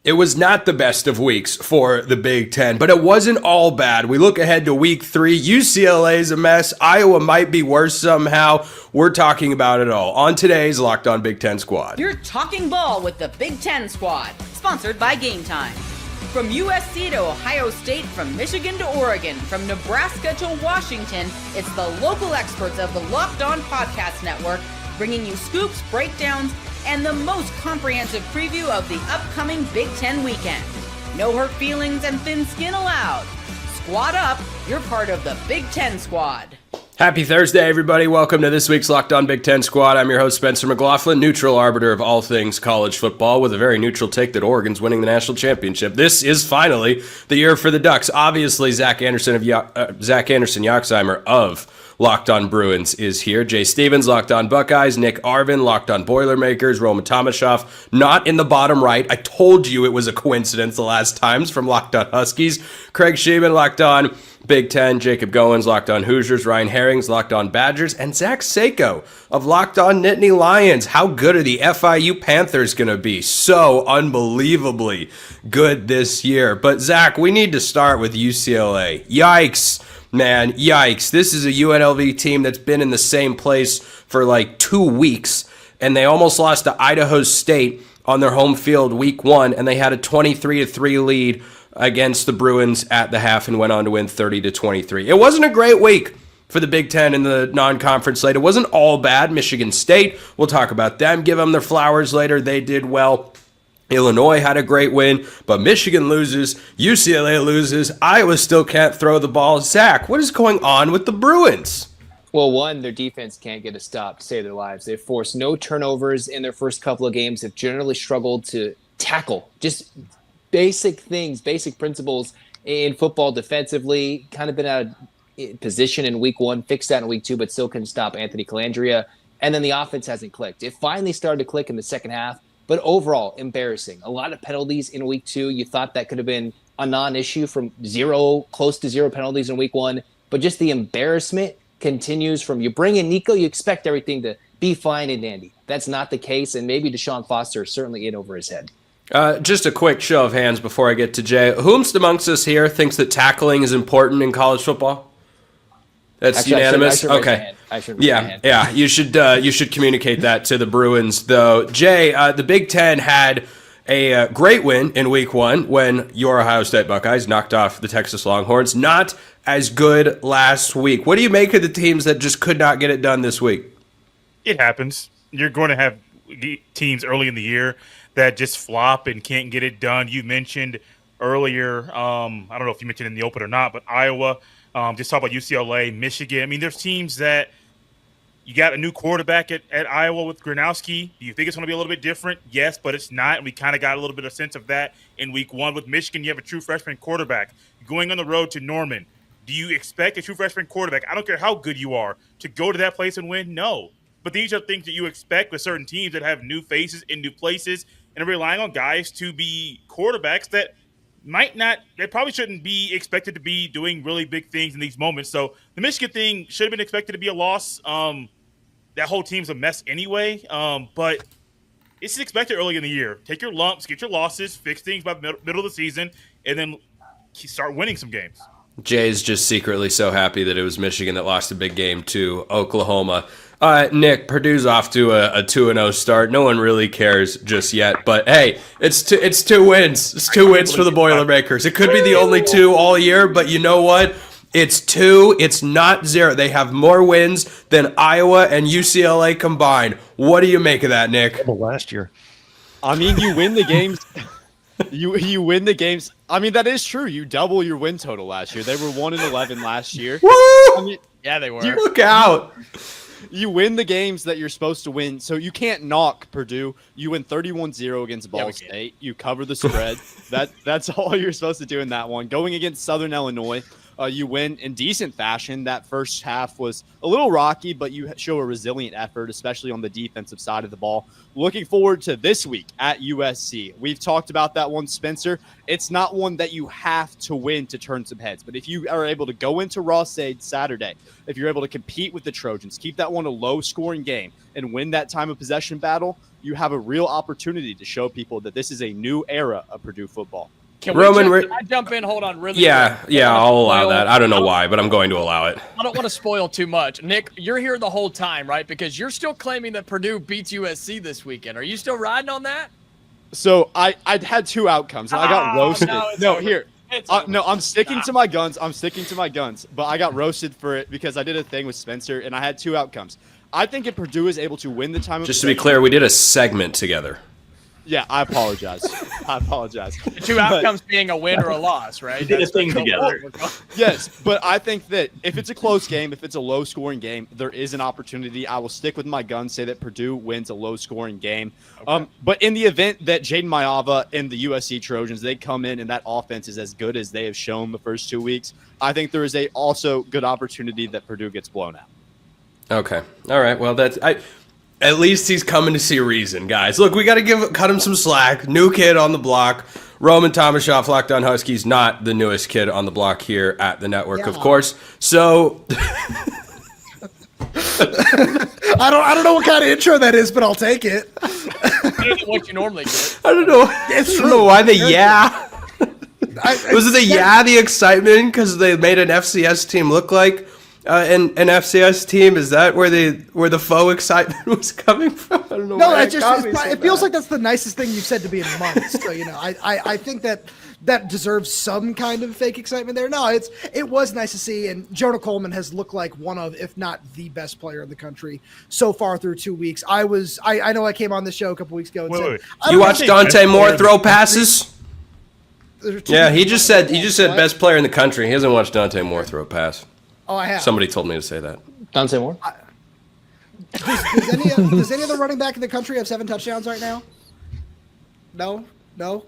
It was not the best of weeks for the Big Ten, but it wasn't all bad. We look ahead to week 3. UCLA's a mess. Iowa might be worse somehow. We're talking about it all on today's Locked On Big Ten Squad. You're talking ball with the Big Ten Squad, sponsored by Game Time. From USC to Ohio State, from Michigan to Oregon, from Nebraska to Washington, it's the local experts of the Locked On Podcast Network bringing you scoops, breakdowns, and the most comprehensive preview of the upcoming Big Ten weekend. No hurt feelings and thin skin allowed. Squad up, you're part of the Big Ten Squad. Happy Thursday, everybody. Welcome to this week's Locked On Big Ten Squad. I'm your host, Spencer McLaughlin, neutral arbiter of all things college football, with a very neutral take that Oregon's winning the national championship. This is finally the year for the Ducks. Obviously, Zach Anderson Yoxheimer of Locked On Bruins is here. Jay Stevens, Locked On Buckeyes. Nick Arvin, Locked On Boilermakers. Roman Tomashoff, not in the bottom right. I told you it was a coincidence the last times, from Locked On Huskies. Craig Sheeman, Locked On Big Ten. Jacob Goins, Locked On Hoosiers. Ryan Herrings, Locked On Badgers. And Zach Sako of Locked On Nittany Lions. How good are the FIU Panthers going to be? So unbelievably good this year. But Zach, we need to start with UCLA. Yikes. Man, yikes. This is a UNLV team that's been in the same place for like 2 weeks, and they almost lost to Idaho State on their home field week 1, and they had a 23-3 lead against the Bruins at the half and went on to win 30-23. It wasn't a great week for the Big Ten in the non-conference slate. It wasn't all bad. Michigan State, we'll talk about them, give them their flowers later. They did well. Illinois had a great win, but Michigan loses, UCLA loses, Iowa still can't throw the ball. Zach, what is going on with the Bruins? Well, one, their defense can't get a stop to save their lives. They've forced no turnovers in their first couple of games. They've generally struggled to tackle just basic things, basic principles in football defensively. Kind of been out of position in week 1, fixed that in week 2, but still couldn't stop Anthony Calandria. And then the offense hasn't clicked. It finally started to click in the second half. But overall, embarrassing. A lot of penalties in week 2. You thought that could have been a non-issue from close to zero penalties in week 1. But just the embarrassment continues from you bring in Nico, you expect everything to be fine and dandy. That's not the case, and maybe Deshaun Foster is certainly in over his head. Just a quick show of hands before I get to Jay. Whomst amongst us here thinks that tackling is important in college football? That's actually, unanimous. Okay. Yeah. You should communicate that to the Bruins, though. Jay, the Big Ten had a great win in Week 1 when your Ohio State Buckeyes knocked off the Texas Longhorns. Not as good last week. What do you make of the teams that just could not get it done this week? It happens. You're going to have teams early in the year that just flop and can't get it done. You mentioned earlier, I don't know if you mentioned in the open or not, but Iowa. Just talk about UCLA, Michigan. I mean, there's teams that you got a new quarterback at Iowa with Gronowski. Do you think it's going to be a little bit different? Yes, but it's not. And we kind of got a little bit of sense of that in week 1. With Michigan, you have a true freshman quarterback going on the road to Norman. Do you expect a true freshman quarterback, I don't care how good you are, to go to that place and win? No. But these are things that you expect with certain teams that have new faces in new places and are relying on guys to be quarterbacks that they probably shouldn't be expected to be doing really big things in these moments. So the Michigan thing should have been expected to be a loss. That whole team's a mess anyway. But it's expected early in the year. Take your lumps, get your losses, fix things by the middle of the season, and then start winning some games. Jay's just secretly so happy that it was Michigan that lost a big game to Oklahoma. Nick, Purdue's off to a 2-0 start. No one really cares just yet, but hey, it's 2 wins. It's 2 wins for the Boilermakers. It could be the only 2 all year, but you know what? It's 2. It's not 0. They have more wins than Iowa and UCLA combined. What do you make of that, Nick? Last year. I mean, you win the games. You win the games. I mean, that is true. You double your win total last year. They were 1-11 last year. Woo! I mean, yeah, they were. Look out. You win the games that you're supposed to win, so you can't knock Purdue. You win 31-0 against Ball State. You cover the spread. That's all you're supposed to do in that one. Going against Southern Illinois, You win in decent fashion. That first half was a little rocky, but you show a resilient effort, especially on the defensive side of the ball. Looking forward to this week at USC. We've talked about that one, Spencer. It's not one that you have to win to turn some heads, but if you are able to go into Ross-Ade Saturday, if you're able to compete with the Trojans, keep that one a low-scoring game, and win that time of possession battle, you have a real opportunity to show people that this is a new era of Purdue football. Can I jump in? Hold on, really Yeah, quick. yeah, I'll allow that. I don't know why, but I'm going to allow it. I don't want to spoil too much. Nick, you're here the whole time, right? Because you're still claiming that Purdue beats USC this weekend. Are you still riding on that? So I'd had two outcomes, and I got roasted. No, here. No, I'm sticking to my guns. But I got roasted for it because I did a thing with Spencer, and I had two outcomes. I think if Purdue is able to win the time of Just to be clear, we did a segment together. Yeah, I apologize. The two outcomes being a win or a loss, right? We did a thing together. Yes, but I think that if it's a close game, if it's a low-scoring game, there is an opportunity. I will stick with my guns, say that Purdue wins a low-scoring game. Okay. But in the event that Jaden Maiava and the USC Trojans, they come in and that offense is as good as they have shown the first 2 weeks, I think there is a also good opportunity that Purdue gets blown out. Okay. All right. Well, at least he's coming to see reason, guys. Look, we got to cut him some slack. New kid on the block. Roman Tomashoff, Locked On Huskies, not the newest kid on the block here at the network, of course. So I don't know what kind of intro that is, but I'll take it. What you normally get. I don't know. I don't know why the was it the excitement because they made an FCS team look like an FCS team? Is that where the faux excitement was coming from? I don't know. No, it feels like that's the nicest thing you've said to me in months. So I think that deserves some kind of fake excitement there. No, it was nice to see, and Jonah Coleman has looked like one of, if not the best player in the country so far through 2 weeks. I know I came on the show a couple weeks ago and said, you watched Dante Moore throw passes? Yeah, he just said best player in the country. He hasn't watched Dante Moore throw a pass. Oh, I have. Somebody told me to say that. Dante Moore? Does any other running back in the country have 7 touchdowns right now? No?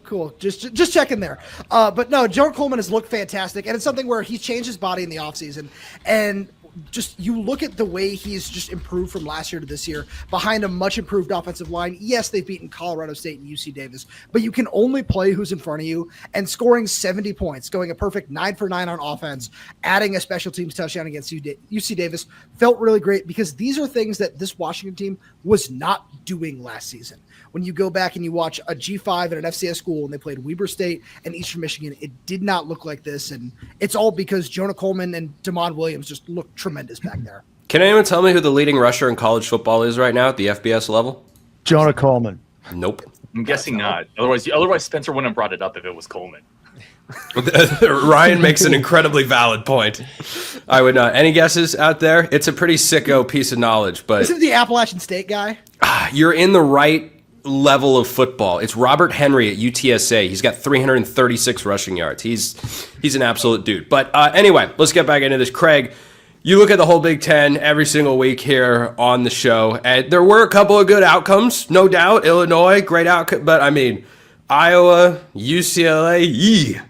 Cool. Just checking there. But no, Jonah Coleman has looked fantastic, and it's something where he's changed his body in the offseason. And just you look at the way he's just improved from last year to this year behind a much improved offensive line. Yes, they've beaten Colorado State and UC Davis, but you can only play who's in front of you, and scoring 70 points, going a perfect 9 for 9 on offense, adding a special teams touchdown against UC Davis felt really great because these are things that this Washington team was not doing last season. When you go back and you watch a G5 at an FCS school and they played Weber State and Eastern Michigan, it did not look like this. And it's all because Jonah Coleman and Damon Williams just looked tremendous back there. Can anyone tell me who the leading rusher in college football is right now at the FBS level? Jonah Coleman. Nope. I'm guessing not. Otherwise, Spencer wouldn't have brought it up if it was Coleman. Ryan makes an incredibly valid point. I would not. Any guesses out there? It's a pretty sicko piece of knowledge, but isn't the Appalachian State guy? You're in the right level of football. It's Robert Henry at UTSA. He's got 336 rushing yards. He's an absolute dude. But anyway, let's get back into this. Craig, you look at the whole Big Ten every single week here on the show, and there were a couple of good outcomes, no doubt. Illinois, great outcome, but I mean, Iowa, UCLA,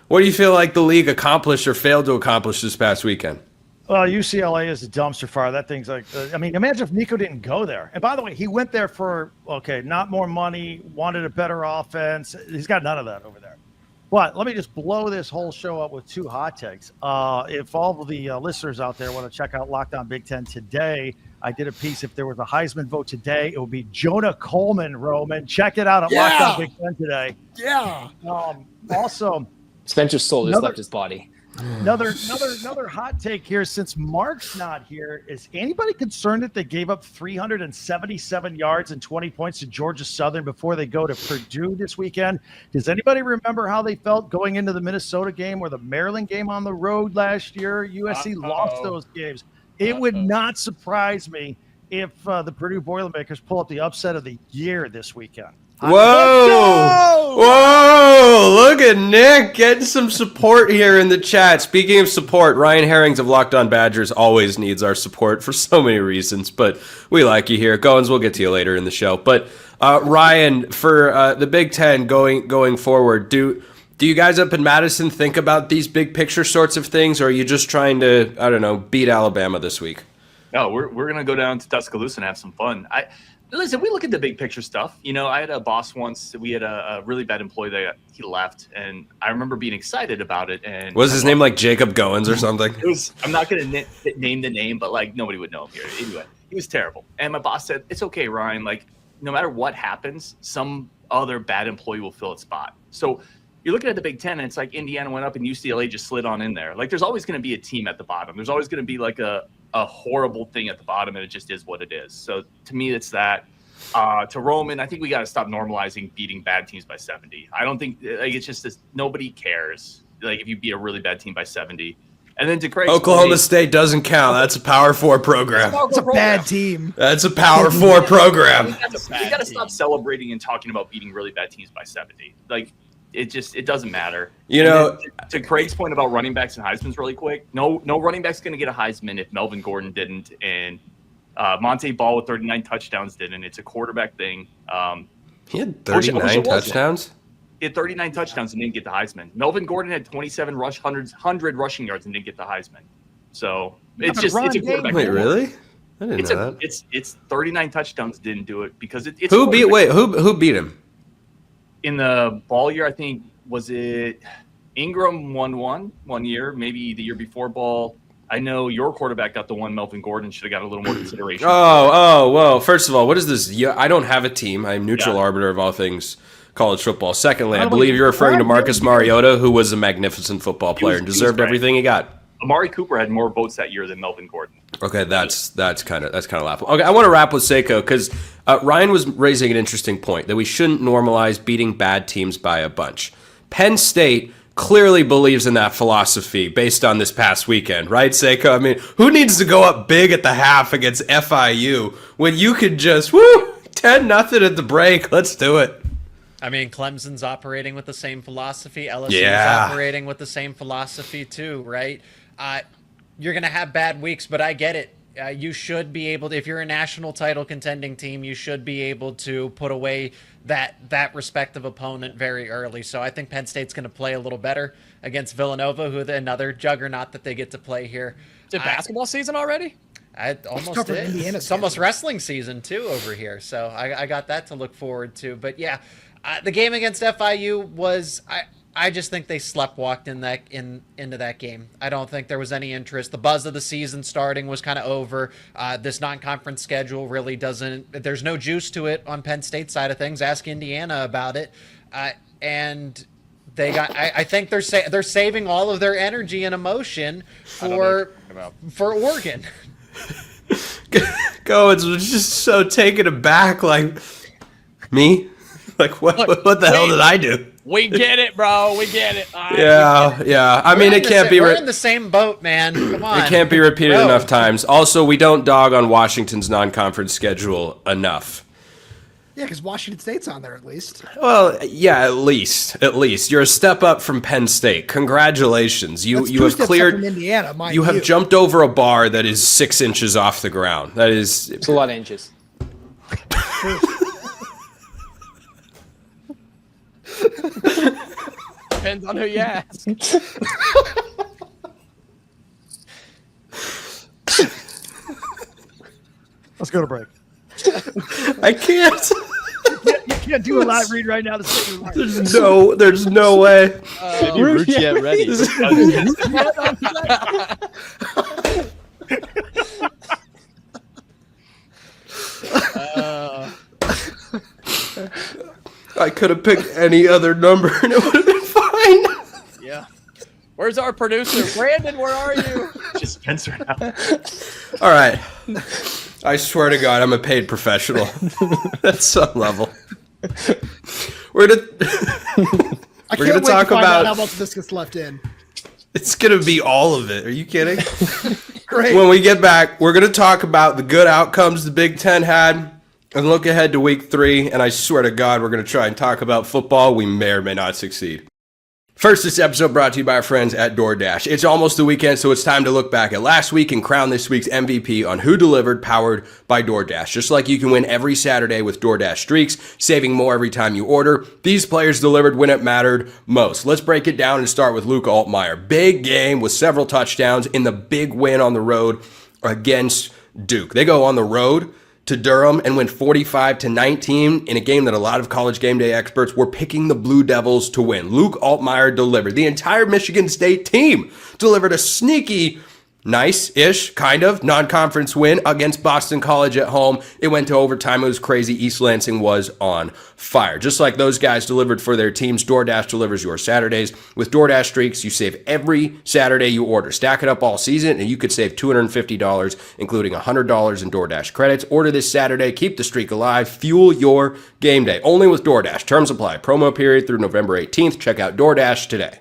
what do you feel like the league accomplished or failed to accomplish this past weekend? Well, UCLA is a dumpster fire. That thing's like, imagine if Nico didn't go there. And by the way, he went there for, not more money, wanted a better offense. He's got none of that over there. But let me just blow this whole show up with 2 hot takes. If all of the listeners out there want to check out Locked On Big Ten today, I did a piece. If there was a Heisman vote today, it would be Jonah Coleman, Roman. Check it out at Locked On Big Ten today. Yeah. Also, Spencer's soul just left his body. Another hot take here. Since Mark's not here, is anybody concerned that they gave up 377 yards and 20 points to Georgia Southern before they go to Purdue this weekend? Does anybody remember how they felt going into the Minnesota game or the Maryland game on the road last year? USC lost those games. It would not surprise me if the Purdue Boilermakers pull up the upset of the year this weekend. Whoa! Look at Nick getting some support here in the chat. Speaking of support, Ryan Herrings of Locked On Badgers always needs our support for so many reasons, but we like you here. Goins, we'll get to you later in the show. But Ryan, for the Big Ten going forward, do Do you guys up in Madison think about these big picture sorts of things, or are you just trying to, I don't know, beat Alabama this week? No, we're going to go down to Tuscaloosa and have some fun. Listen, we look at the big picture stuff. You know, I had a boss once. We had a really bad employee that he left, and I remember being excited about it. And was his name like Jacob Goins or something? I'm not going to name the name, but like nobody would know him here. Anyway, he was terrible. And my boss said, "It's okay, Ryan. Like, no matter what happens, some other bad employee will fill its spot." So you're looking at the Big Ten, and it's like Indiana went up and UCLA just slid on in there. Like, there's always going to be a team at the bottom. There's always going to be like a horrible thing at the bottom, and it just is what it is. So to me, it's that. To Roman, I think we got to stop normalizing beating bad teams by 70. I don't think like it's just this. Nobody cares. Like if you beat a really bad team by 70, and then to Craig's Oklahoma State doesn't count. That's a Power 4 program. It's a bad team. That's a Power 4 program. We got to stop celebrating and talking about beating really bad teams by 70. Like it doesn't matter. You know, to Craig's point about running backs and Heisman's really quick. No running back's going to get a Heisman if Melvin Gordon didn't, and Monte Ball with 39 touchdowns didn't. It's a quarterback thing. He had 39 touchdowns? He had 39 touchdowns and didn't get the Heisman. Melvin Gordon had 27 100 rushing yards and didn't get the Heisman. So it's a quarterback. Wait, really? I didn't know that. It's 39 touchdowns didn't do it because it's who beat him? In the ball year, I think, was it Ingram won one year, maybe the year before Ball. I know your quarterback got the one. Melvin Gordon should have got a little more consideration. Well, first of all, what is this? Yeah, I don't have a team. I'm neutral arbiter of all things college football. Secondly, I believe you're referring to Marcus Mariota, who was a magnificent football player and deserved everything he got. Amari Cooper had more votes that year than Melvin Gordon. Okay, that's kind of laughable. Okay, I want to wrap with Seiko because Ryan was raising an interesting point that we shouldn't normalize beating bad teams by a bunch. Penn State clearly believes in that philosophy based on this past weekend, right, Seiko? I mean, who needs to go up big at the half against FIU when you could just 10-0 at the break? Let's do it. I mean, Clemson's operating with the same philosophy. LSU's operating with the same philosophy too, right? You're going to have bad weeks, but I get it. You should be able to, if you're a national title contending team, you should be able to put away that respective opponent very early. So I think Penn State's going to play a little better against Villanova, who another juggernaut that they get to play here. Is it basketball season already? It almost is. It's almost wrestling season too over here. So I got that to look forward to. But yeah, the game against FIU was I just think they sleptwalked into that game. I don't think there was any interest. The buzz of the season starting was kind of over. This non-conference schedule really doesn't. There's no juice to it on Penn State side of things. Ask Indiana about it, and they got. I think they're saving all of their energy and emotion for Oregon. Goins was just so taken aback, like me. Like what the hell did I do? We get it, bro. We get it. Yeah. I mean, it can't be. We're in the same boat, man. Come on. It can't be repeated enough times. Also, we don't dog on Washington's non-conference schedule enough. Yeah, because Washington State's on there at least. Well, yeah, at least you're a step up from Penn State. Congratulations, you have cleared. From Indiana, you have jumped over a bar that is 6 inches off the ground. That is. It's a lot of inches. Depends on who you ask. Let's go to break. I can't. You can't do a live read right now. There's no way. Maybe Rooch get ready. I could have picked any other number and it would have been fine. Yeah. Where's our producer? Brandon, where are you? Just Spencer now. All right. I swear to God, I'm a paid professional at some level. We're gonna talk about how much this gets left in. It's gonna be all of it. Are you kidding? Great. When we get back, we're gonna talk about the good outcomes the Big Ten had and look ahead to week 3. And I swear to God, we're gonna try and talk about football. We may or may not succeed. First, this episode brought to you by our friends at DoorDash. It's almost the weekend, so it's time to look back at last week and crown this week's MVP on Who Delivered, powered by DoorDash. Just like you can win every Saturday with DoorDash Streaks, saving more every time you order, these players delivered when it mattered most. Let's break it down and start with Luke Altmaier. Big game with several touchdowns in the big win on the road against Duke. They go on the road to Durham and win 45-19 in a game that a lot of college game day experts were picking the Blue Devils to win. Luke Altmaier delivered. The entire Michigan State team delivered a sneaky, nice-ish, kind of, non-conference win against Boston College at home. It went to overtime. It was crazy. East Lansing was on fire. Just like those guys delivered for their teams, DoorDash delivers your Saturdays. With DoorDash Streaks, you save every Saturday you order. Stack it up all season, and you could save $250, including $100 in DoorDash credits. Order this Saturday. Keep the streak alive. Fuel your game day. Only with DoorDash. Terms apply. Promo period through November 18th. Check out DoorDash today.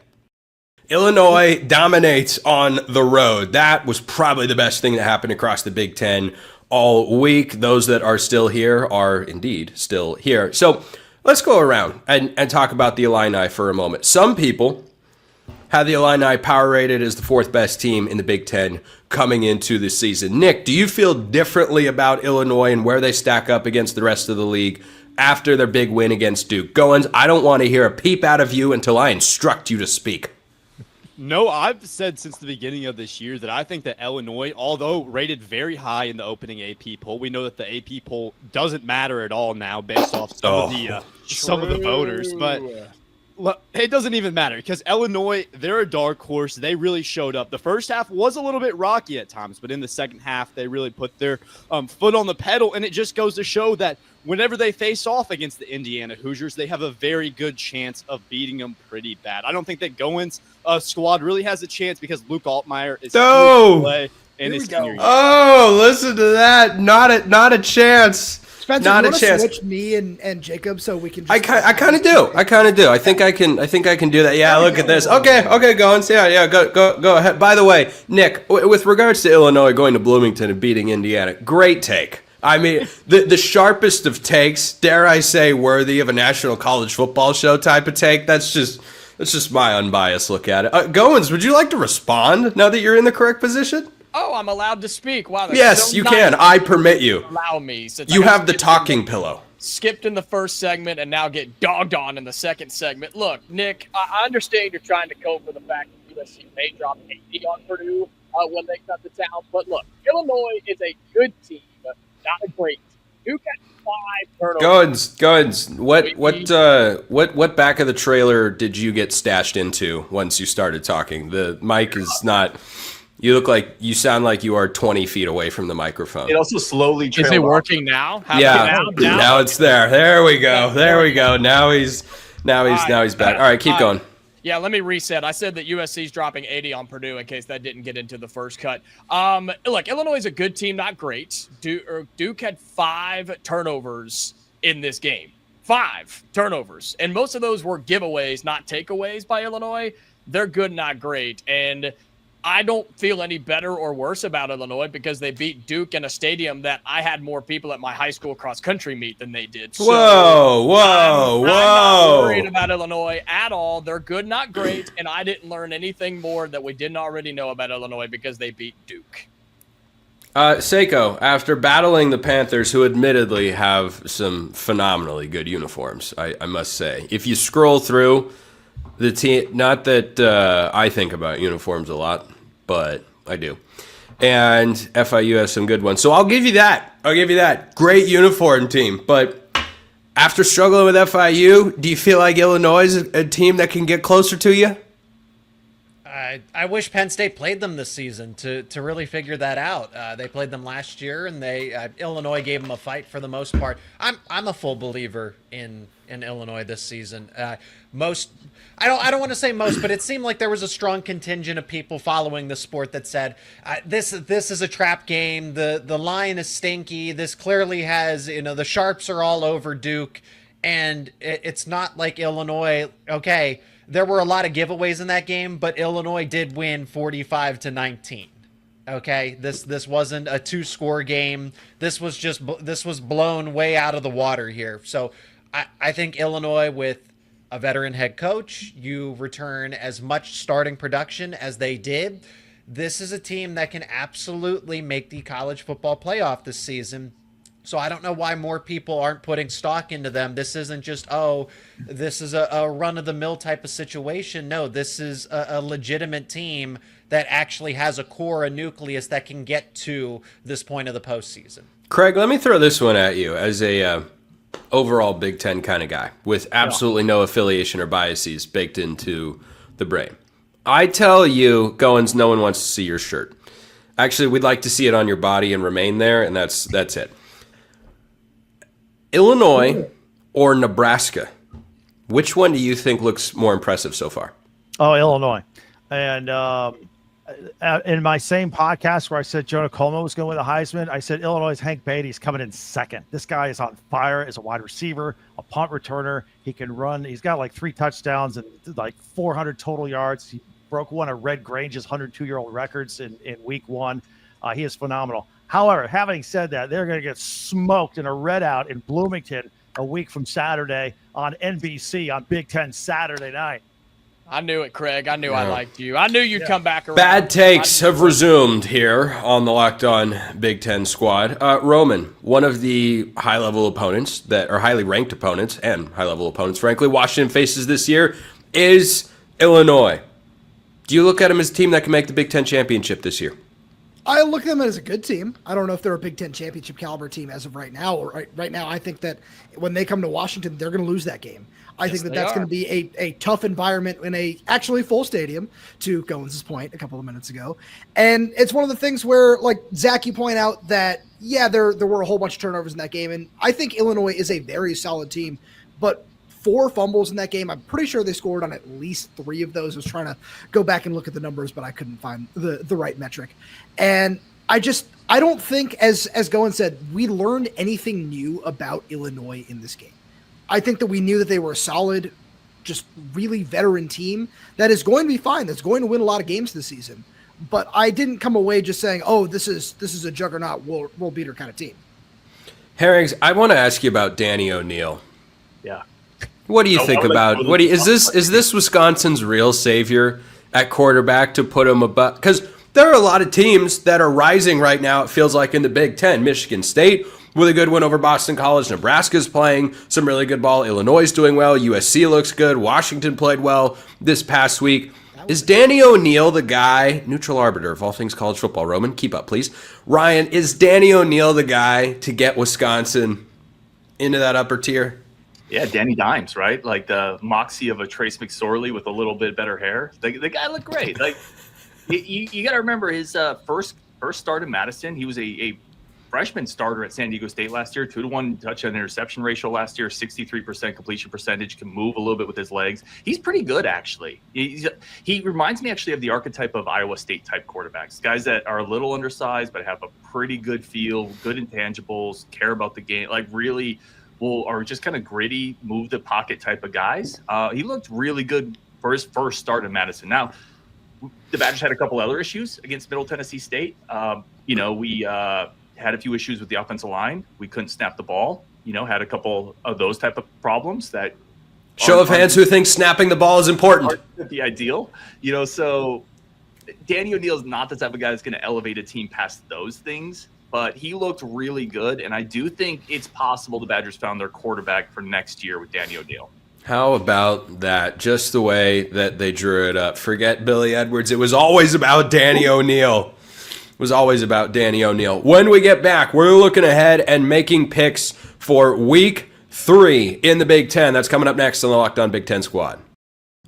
Illinois dominates on the road. That was probably the best thing that happened across the Big Ten all week. Those that are still here are indeed still here. So let's go around and talk about the Illini for a moment. Some people have the Illini power rated as the fourth best team in the Big Ten coming into the season. Nick, do you feel differently about Illinois and where they stack up against the rest of the league after their big win against Duke? Goins, I don't want to hear a peep out of you until I instruct you to speak. No, I've said since the beginning of this year that I think that Illinois, although rated very high in the opening AP poll, we know that the AP poll doesn't matter at all now based off some of the voters. But it doesn't even matter because Illinois, they're a dark horse. They really showed up. The first half was a little bit rocky at times, but in the second half, they really put their foot on the pedal. And it just goes to show that whenever they face off against the Indiana Hoosiers, they have a very good chance of beating them pretty bad. I don't think that Goins' squad really has a chance because Luke Altmaier is play in his senior year. Oh, listen to that! Not a chance. Spencer, Not do you a want to chance. switch me and Jacob so we can? I kind of do. I think I can do that. Yeah, look at this. Okay, Goins. Yeah, go ahead. By the way, Nick, with regards to Illinois going to Bloomington and beating Indiana, great take. I mean, the sharpest of takes, dare I say, worthy of a national college football show type of take. That's just my unbiased look at it. Goins, would you like to respond now that you're in the correct position? Oh, I'm allowed to speak. Wow. Yes, so you nice. can. I permit you. Allow me. Since You I have the skipped talking pillow. Skipped in the first segment and now get dogged on in the second segment. Look, Nick, I understand you're trying to cope with the fact that USC may drop 80 on Purdue when they cut the town. But look, Illinois is a good team. Not a great team. Duke had 5 turnovers. Goins, what back of the trailer did you get stashed into once you started talking? The mic is not. You sound like you are 20 feet away from the microphone. It also slowly Is it working now? Now it's there. There we go. Now he's back. All right, keep going. Yeah, let me reset. I said that USC's dropping 80 on Purdue in case that didn't get into the first cut. Look, Illinois is a good team, not great. Duke had 5 turnovers in this game. 5 turnovers. And most of those were giveaways, not takeaways by Illinois. They're good, not great. And I don't feel any better or worse about Illinois because they beat Duke in a stadium that I had more people at my high school cross-country meet than they did. So whoa. I'm not worried about Illinois at all. They're good, not great, and I didn't learn anything more that we didn't already know about Illinois because they beat Duke. Seiko, after battling the Panthers, who admittedly have some phenomenally good uniforms, I must say. If you scroll through the team, not that I think about uniforms a lot, but I do. And FIU has some good ones. So I'll give you that. Great uniform team. But after struggling with FIU, do you feel like Illinois is a team that can get closer to you? I wish Penn State played them this season to really figure that out. They played them last year, and Illinois gave them a fight for the most part. I'm a full believer in Illinois this season. I don't want to say most, but it seemed like there was a strong contingent of people following the sport that said this is a trap game. The line is stinky. This clearly has the sharps are all over Duke, and it's not like Illinois. Okay. There were a lot of giveaways in that game, but Illinois did win 45-19. Okay, this wasn't a 2-score game. This was blown way out of the water here. So I think Illinois with a veteran head coach. You return as much starting production as they did. This is a team that can absolutely make the college football playoff this season. So I don't know why more people aren't putting stock into them. This isn't just, this is a run-of-the-mill type of situation. No, this is a legitimate team that actually has a core, a nucleus that can get to this point of the postseason. Craig, let me throw this one at you as a overall Big Ten kind of guy with absolutely no affiliation or biases baked into the brain. I tell you, Goins, no one wants to see your shirt. Actually, we'd like to see it on your body and remain there, and that's it. Illinois or Nebraska? Which one do you think looks more impressive so far? Oh, Illinois. And in my same podcast where I said Jonah Coleman was going to win the Heisman, I said Illinois' Hank Beatty's coming in second. This guy is on fire as a wide receiver, a punt returner. He can run. He's got like 3 touchdowns and like 400 total yards. He broke one of Red Grange's 102-year-old records in week 1. He is phenomenal. However, having said that, they're going to get smoked in a red-out in Bloomington a week from Saturday on NBC on Big Ten Saturday night. I knew it, Craig. I knew I liked you. I knew you'd come back around. Bad takes have resumed here on the Locked On Big Ten squad. Roman, one of the high-level opponents that are highly ranked opponents and high-level opponents, frankly, Washington faces this year is Illinois. Do you look at them as a team that can make the Big Ten championship this year? I look at them as a good team. I don't know if they're a Big Ten championship caliber team as of right now. Or right now, I think that when they come to Washington, they're going to lose that game. I think that's going to be a tough environment in a actually full stadium, to Goins' point a couple of minutes ago. And it's one of the things where, like Zach, you point out that, there were a whole bunch of turnovers in that game. And I think Illinois is a very solid team, but 4 fumbles in that game. I'm pretty sure they scored on at least 3 of those. I was trying to go back and look at the numbers, but I couldn't find the right metric. And I don't think, as Goins said, we learned anything new about Illinois in this game. I think that we knew that they were a solid, just really veteran team that is going to be fine. That's going to win a lot of games this season. But I didn't come away just saying, this is a juggernaut, we'll beat her kind of team. Herrings, I want to ask you about Danny O'Neal. Yeah. What do you think about is this Wisconsin's real savior at quarterback to put him above? Because there are a lot of teams that are rising right now, it feels like, in the Big Ten. Michigan State with a good win over Boston College. Nebraska's playing some really good ball. Illinois is doing well. USC looks good. Washington played well this past week. Is Danny O'Neal the guy, neutral arbiter of all things college football? Roman, keep up, please. Ryan, is Danny O'Neal the guy to get Wisconsin into that upper tier? Yeah, Danny Dimes, right? Like the moxie of a Trace McSorley with a little bit better hair. The guy looked great. Like you got to remember his first start in Madison. He was a freshman starter at San Diego State last year, 2-to-1 touchdown interception ratio last year, 63% completion percentage, can move a little bit with his legs. He's pretty good, actually. He reminds me actually of the archetype of Iowa State type quarterbacks, guys that are a little undersized but have a pretty good feel, good intangibles, care about the game, like really are just kind of gritty, move the pocket type of guys. He looked really good for his first start in Madison. Now, the Badgers had a couple other issues against Middle Tennessee State. We had a few issues with the offensive line. We couldn't snap the ball. Had a couple of those type of problems that. Show of hands who thinks snapping the ball is important. The ideal, so Danny O'Neal is not the type of guy that's going to elevate a team past those things, but he looked really good. And I do think it's possible the Badgers found their quarterback for next year with Danny O'Neal. How about that? Just the way that they drew it up. Forget Billy Edwards. It was always about Danny O'Neal. It was always about Danny O'Neal. When we get back, we're looking ahead and making picks for week 3 in the Big Ten. That's coming up next on the Locked On Big Ten Squad.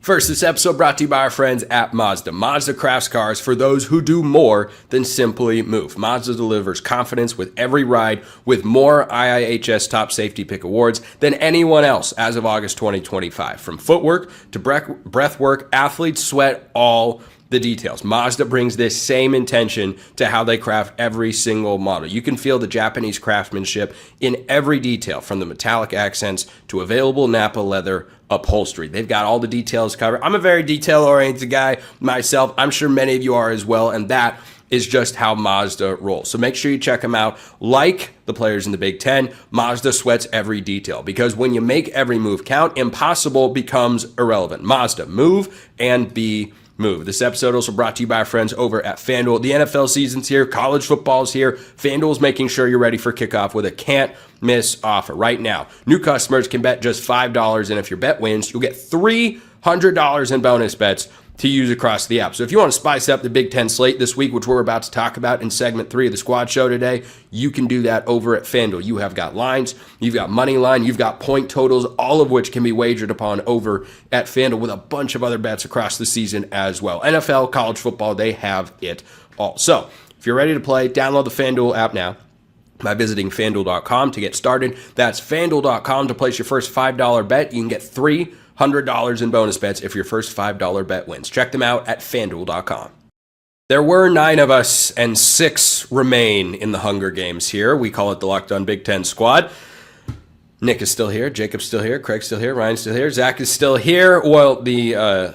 First, this episode brought to you by our friends at Mazda. Mazda crafts cars for those who do more than simply move. Mazda delivers confidence with every ride with more IIHS Top Safety Pick awards than anyone else as of August 2025. From footwork to breath work, athletes sweat all the details. Mazda brings this same intention to how they craft every single model. You can feel the Japanese craftsmanship in every detail, from the metallic accents to available Napa leather upholstery. They've got all the details covered. I'm a very detail-oriented guy myself. I'm sure many of you are as well, and that is just how Mazda rolls. So make sure you check them out. Like the players in the Big Ten, Mazda sweats every detail, because when you make every move count, impossible becomes irrelevant. Mazda, move and be moved. This episode also brought to you by our friends over at FanDuel. The NFL season's here. College football's here. FanDuel's making sure you're ready for kickoff with a can't-miss offer. Right now, new customers can bet just $5, and if your bet wins, you'll get $300 in bonus bets to use across the app. So if you want to spice up the Big Ten slate this week, which we're about to talk about in segment 3 of the Squad Show today, you can do that over at FanDuel. You have got lines, you've got money line, you've got point totals, all of which can be wagered upon over at FanDuel, with a bunch of other bets across the season as well. NFL, college football, they have it all. So if you're ready to play, download the FanDuel app now by visiting FanDuel.com to get started. That's FanDuel.com to place your first $5 bet. You can get $300 in bonus bets if your first $5 bet wins. Check them out at FanDuel.com. There were 9 of us, and 6 remain in the Hunger Games here. We call it the Locked On Big Ten Squad. Nick is still here. Jacob's still here. Craig's still here. Ryan's still here. Zach is still here. Well, the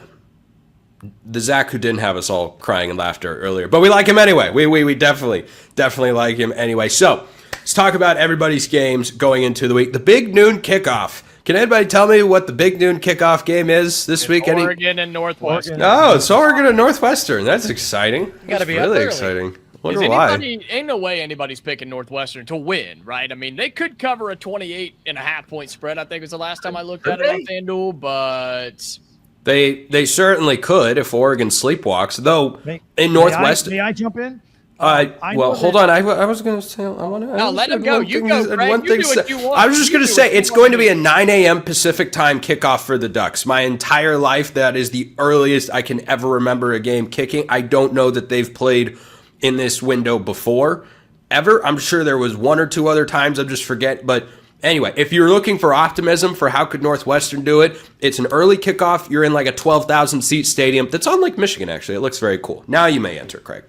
Zach who didn't have us all crying and laughter earlier, but we like him anyway. We definitely like him anyway. So let's talk about everybody's games going into the week. The big noon kickoff. Can anybody tell me what the big noon kickoff game is this week? Oregon and Northwestern. Oh, it's Oregon and Northwestern. That's exciting. You gotta be really up early. exciting. Wonder why. Ain't no way anybody's picking Northwestern to win, right? I mean, they could cover a 28.5 point spread, I think was the last time I looked at it on FanDuel, but They certainly could if Oregon sleepwalks, though. In Northwestern. May I jump in? Well, hold on. I was going to say, I want to. No, let him go. You go, Greg. You do what you want. I was just going to say, it's going to be a 9 a.m. Pacific time kickoff for the Ducks. My entire life, that is the earliest I can ever remember a game kicking. I don't know that they've played in this window before, ever. I'm sure there was 1 or 2 other times, I just forget. But anyway, if you're looking for optimism for how could Northwestern do it, it's an early kickoff. You're in like a 12,000 seat stadium that's on Lake Michigan, actually. It looks very cool. Now you may enter, Craig.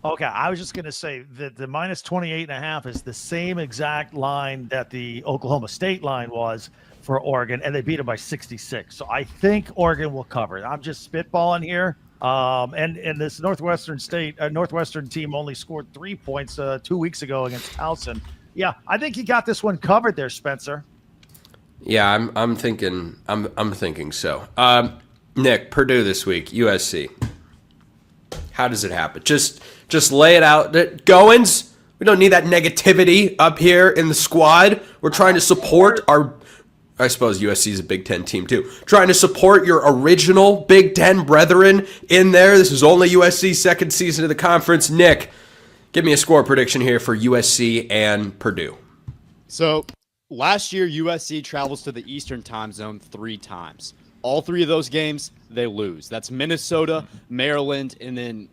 Okay, I was just going to say that the minus 28.5 is the same exact line that the Oklahoma State line was for Oregon, and they beat them by 66. So I think Oregon will cover. I'm just spitballing here. And this Northwestern team only scored 3 points 2 weeks ago against Towson. Yeah, I think you got this one covered there, Spencer. Yeah, I'm thinking so. Nick, Purdue this week, USC. How does it happen? Just lay it out. Goins, we don't need that negativity up here in the squad. We're trying to support our, I suppose USC is a Big Ten team too. Trying to support your original Big Ten brethren in there. This is only USC's second season of the conference. Nick, give me a score prediction here for USC and Purdue. So last year, USC travels to the Eastern time zone 3 times. All 3 of those games, they lose. That's Minnesota, Maryland, and then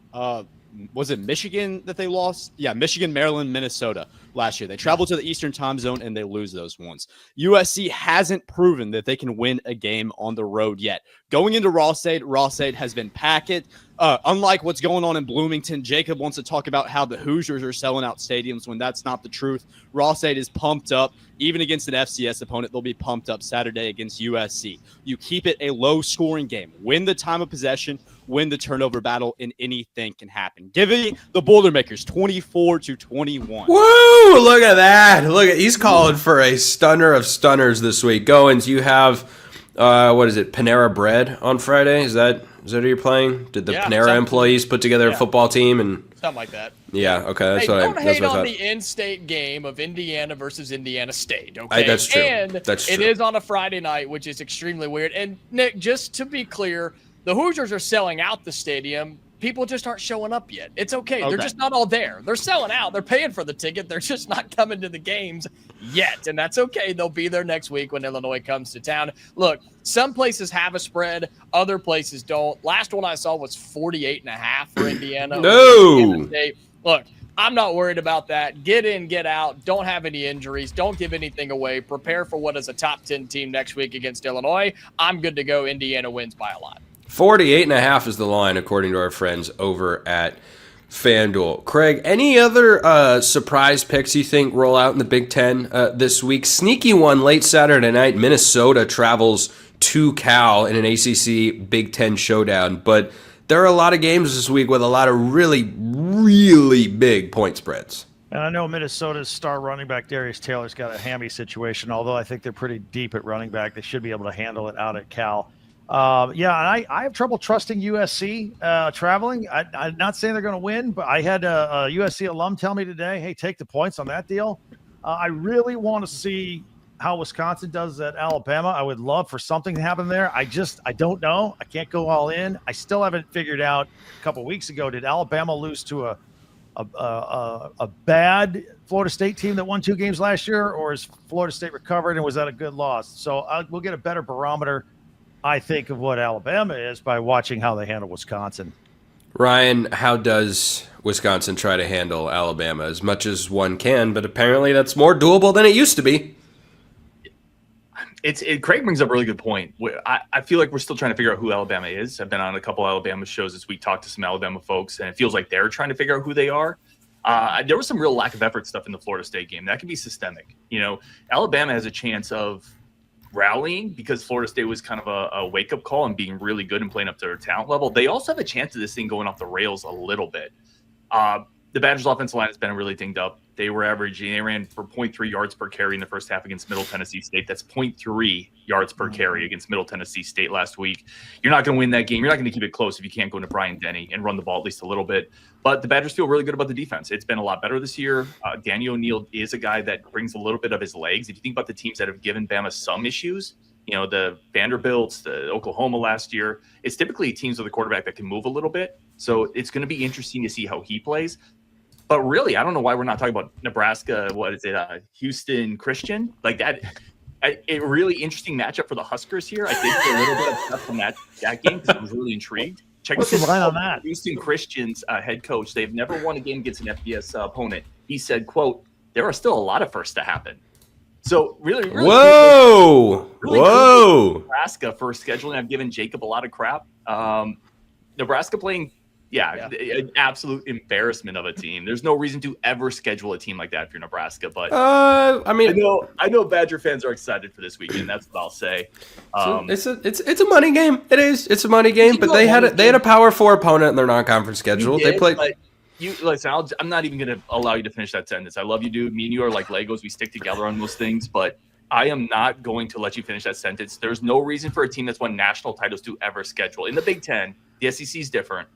was it Michigan that they lost? Yeah, Michigan, Maryland, Minnesota last year. They travel to the Eastern time zone and they lose those ones. USC hasn't proven that they can win a game on the road yet. Going into Ross-Ade has been packed. Unlike what's going on in Bloomington, Jacob wants to talk about how the Hoosiers are selling out stadiums when that's not the truth. Ross-Ade is pumped up. Even against an FCS opponent, they'll be pumped up Saturday against USC. You keep it a low-scoring game. Win the time of possession, win the turnover battle, and anything can happen. Give it the Boilermakers 24-21. Woo! Look at that. He's calling for a stunner of stunners this week. Goins, you have what is it? Panera Bread on Friday? Is that who you're playing? Did the Panera employees put together a football team and something like that? Yeah. Okay. That's what don't I hate thought. on the in-state game of Indiana versus Indiana State. Okay, That's true. And That's true. It is on a Friday night, which is extremely weird. And Nick, just to be clear, the Hoosiers are selling out the stadium. People just aren't showing up yet. It's okay. They're just not all there. They're selling out. They're paying for the ticket. They're just not coming to the games yet. And that's okay. They'll be there next week when Illinois comes to town. Look, some places have a spread. Other places don't. Last one I saw was 48.5 for Indiana. No. Look, I'm not worried about that. Get in, get out. Don't have any injuries. Don't give anything away. Prepare for what is a top 10 team next week against Illinois. I'm good to go. Indiana wins by a lot. 48.5 is the line, according to our friends over at FanDuel. Craig, any other surprise picks you think roll out in the Big Ten this week? Sneaky one late Saturday night. Minnesota travels to Cal in an ACC Big Ten showdown. But there are a lot of games this week with a lot of really, really big point spreads. And I know Minnesota's star running back Darius Taylor's got a hammy situation, although I think they're pretty deep at running back. They should be able to handle it out at Cal. And I have trouble trusting USC traveling. I'm not saying they're going to win, but I had a USC alum tell me today, hey, take the points on that deal. I really want to see how Wisconsin does at Alabama. I would love for something to happen there. I don't know. I can't go all in. I still haven't figured out. A couple of weeks ago, did Alabama lose to a bad Florida State team that won 2 games last year, or is Florida State recovered and was that a good loss? So we'll get a better barometer, I think, of what Alabama is by watching how they handle Wisconsin. Ryan, how does Wisconsin try to handle Alabama? As much as one can, but apparently that's more doable than it used to be. Craig brings up a really good point. I feel like we're still trying to figure out who Alabama is. I've been on a couple Alabama shows this week, talked to some Alabama folks, and it feels like they're trying to figure out who they are. There was some real lack of effort stuff in the Florida State game. That can be systemic. Alabama has a chance of rallying because Florida State was kind of a wake-up call and being really good and playing up to their talent level. They also have a chance of this thing going off the rails a little bit. The Badgers' offensive line has been really dinged up. They ran for 0.3 yards per carry in the first half against Middle Tennessee State. That's 0.3 yards per carry against Middle Tennessee State last week. You're not going to win that game. You're not going to keep it close if you can't go into Bryant-Denny and run the ball at least a little bit. But the Badgers feel really good about the defense. It's been a lot better this year. Daniel O'Neal is a guy that brings a little bit of his legs. If you think about the teams that have given Bama some issues, the Vanderbilts, the Oklahoma last year, it's typically teams with a quarterback that can move a little bit. So it's going to be interesting to see how he plays. But really, I don't know why we're not talking about Nebraska. What is it? Houston Christian? Like that. A really interesting matchup for the Huskers here. I think a little bit of stuff from that game because I was really intrigued. Check What's the line on that? Houston Christian's head coach. They've never won a game against an FBS opponent. He said, "quote There are still a lot of firsts to happen." So really whoa. Nebraska for scheduling. I've given Jacob a lot of crap. Nebraska playing. Yeah, an absolute embarrassment of a team. There's no reason to ever schedule a team like that if you're Nebraska. But I know Badger fans are excited for this weekend. That's what I'll say. It's a money game. It is. It's a money game. But they had a Power 4 opponent in their non-conference schedule. They played. Listen. I'm not even going to allow you to finish that sentence. I love you, dude. Me and you are like Legos. We stick together on most things. But I am not going to let you finish that sentence. There's no reason for a team that's won national titles to ever schedule in the Big Ten. The SEC is different.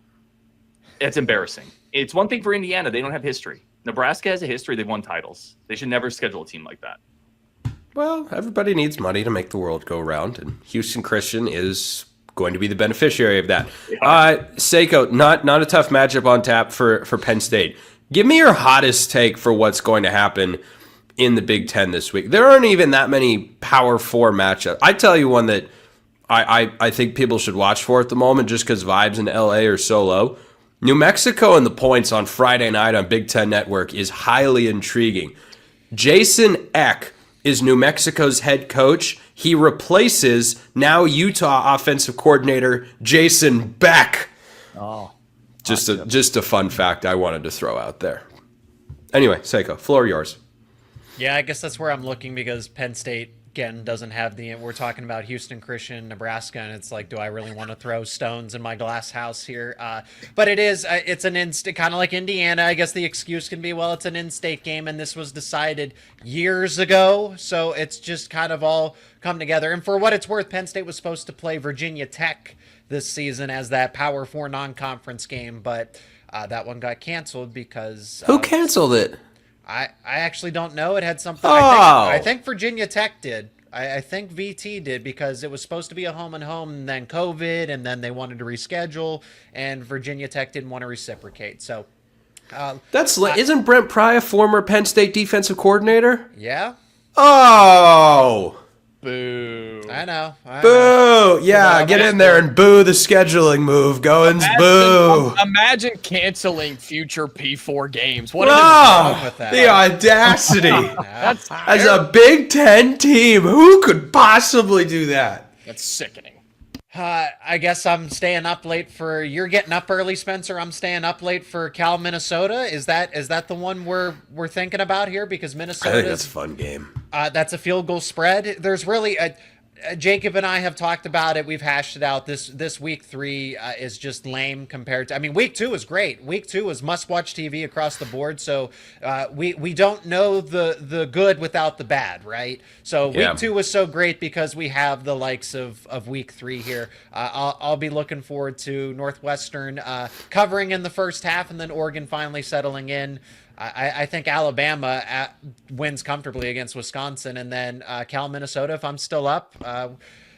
It's embarrassing. It's one thing for Indiana. They don't have history. Nebraska has a history. They've won titles. They should never schedule a team like that. Well, everybody needs money to make the world go round, and Houston Christian is going to be the beneficiary of that. Seiko, not a tough matchup on tap for Penn State. Give me your hottest take for what's going to happen in the Big Ten this week. There aren't even that many Power 4 matchups. I tell you one that I think people should watch for at the moment just because vibes in LA are so low. New Mexico and the points on Friday night on Big Ten Network is highly intriguing. Jason Eck is New Mexico's head coach. He replaces now Utah offensive coordinator Jason Beck. Oh, just a fun fact I wanted to throw out there. Anyway, Seiko, floor yours. Yeah, I guess that's where I'm looking because Penn State, again, doesn't have we're talking about Houston Christian, Nebraska, and it's like, do I really want to throw stones in my glass house here? But it's an in-state, kind of like Indiana. I guess the excuse can be, well, it's an in-state game, and this was decided years ago, so it's just kind of all come together. And for what it's worth, Penn State was supposed to play Virginia Tech this season as that Power 4 non-conference game, but that one got canceled because... Who canceled it? I actually don't know. It had something. Oh. I think Virginia Tech did. I think VT did because it was supposed to be a home and home, and then COVID, and then they wanted to reschedule, and Virginia Tech didn't want to reciprocate. So isn't Brent Pry a former Penn State defensive coordinator? Yeah. Oh. Boo. I know. Boo. Yeah, get in there and boo the scheduling move. Goins, boo. Imagine canceling future P4 games. What is wrong with that? The audacity. That's As a Big Ten team, who could possibly do that? That's sickening. I guess I'm staying up late you're getting up early, Spencer. I'm staying up late for Cal, Minnesota. Is that the one we're thinking about here? Because Minnesota, I think that's a fun game. That's a field goal spread. There's really Jacob and I have talked about it. We've hashed it out. This week 3 is just lame compared to. I mean, week 2 is great. Week 2 is must-watch TV across the board. So we don't know the good without the bad, right? So week 2 was so great because we have the likes of week 3 here. I'll be looking forward to Northwestern covering in the first half, and then Oregon finally settling in. I think Alabama wins comfortably against Wisconsin, and then Cal, Minnesota, if I'm still up.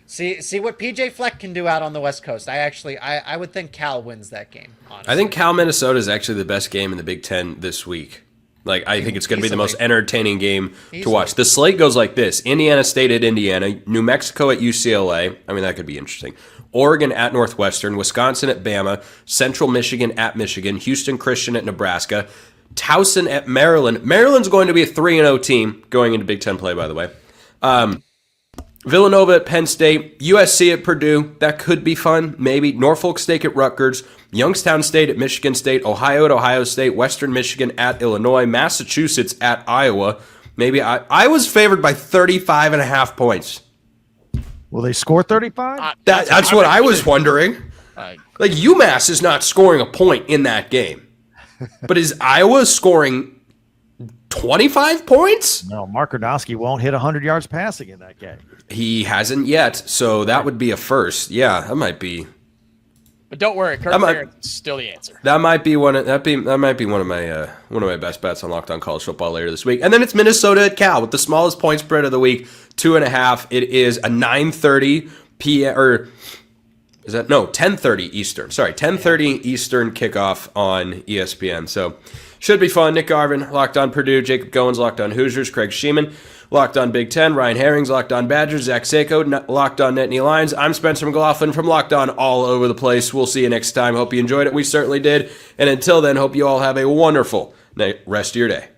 See what PJ Fleck can do out on the West Coast. I would think Cal wins that game, honestly. I think Cal, Minnesota is actually the best game in the Big Ten this week. Like, I think it's going to be the most entertaining game to watch. The slate goes like this: Indiana State at Indiana, New Mexico at UCLA. I mean, that could be interesting. Oregon at Northwestern, Wisconsin at Bama, Central Michigan at Michigan, Houston Christian at Nebraska, Towson at Maryland. Maryland's going to be a 3-0 team going into Big Ten play, by the way. Villanova at Penn State, USC at Purdue. That could be fun, maybe. Norfolk State at Rutgers, Youngstown State at Michigan State, Ohio at Ohio State, Western Michigan at Illinois, Massachusetts at Iowa. Maybe Iowa's favored by 35.5 points. Will they score 35? That's what I was wondering. Like, UMass is not scoring a point in that game. But is Iowa scoring 25 points? No, Mark Grodowski won't hit 100 yards passing in that game. He hasn't yet, so that would be a first. Yeah, that might be. But don't worry, Kirk Ferentz still the answer. That might be one of my best bets on Locked On College Football later this week. And then it's Minnesota at Cal with the smallest point spread of the week, 2.5. It is a 9:30 p.m. or is that 10:30 Eastern? Sorry, 10:30 Eastern kickoff on ESPN. So should be fun. Nick Garvin, Locked On Purdue, Jacob Goins, Locked On Hoosiers, Craig Sheeman, Locked On Big Ten, Ryan Herrings, Locked On Badgers, Zach Sako, Locked On Nittany Lions. I'm Spencer McLaughlin from Locked On All Over the Place. We'll see you next time. Hope you enjoyed it. We certainly did. And until then, hope you all have a wonderful rest of your day.